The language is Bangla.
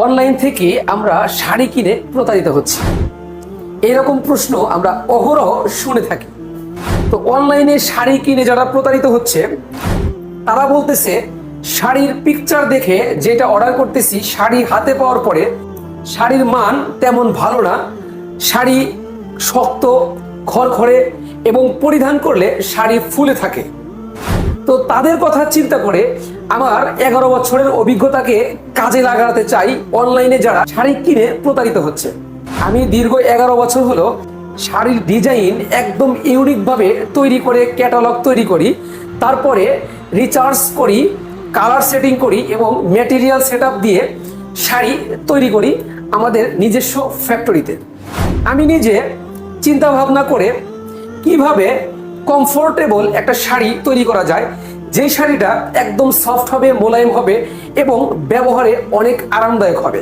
অনলাইন থেকে আমরা শাড়ি কিনে প্রতারিত হচ্ছি, এরকম প্রশ্ন আমরা অহরহ শুনে থাকি। তো অনলাইনে শাড়ি কিনে যারা প্রতারিত হচ্ছে তারা বলতেছে শাড়ির পিকচার দেখে যেটা অর্ডার করতেছি শাড়ি হাতে পাওয়ার পরে শাড়ির মান তেমন ভালো না, শাড়ি শক্ত, খড়খড়ে এবং পরিধান করলে শাড়ি ফুলে থাকে। তো তাদের কথা চিন্তা করে আমার 11 বছরের অভিজ্ঞতাকে কাজে লাগাতে চাই অনলাইনে যারা শাড়ি কিনে প্রতারিত হচ্ছে। আমি দীর্ঘ 11 বছর হলো শাড়ির ডিজাইন একদম ইউনিকভাবে তৈরি করে ক্যাটালগ তৈরি করি, তারপরে রিচার্জ করি, কালার সেটিং করি এবং ম্যাটেরিয়াল সেট দিয়ে শাড়ি তৈরি করি আমাদের নিজস্ব ফ্যাক্টরিতে। আমি নিজে চিন্তা ভাবনা করে কিভাবে কমফোর্টেবল একটা শাড়ি তৈরি করা যায়, যে শাড়িটা একদম সফট হবে, মোলায়েম হবে এবং ব্যবহারে অনেক আরামদায়ক হবে।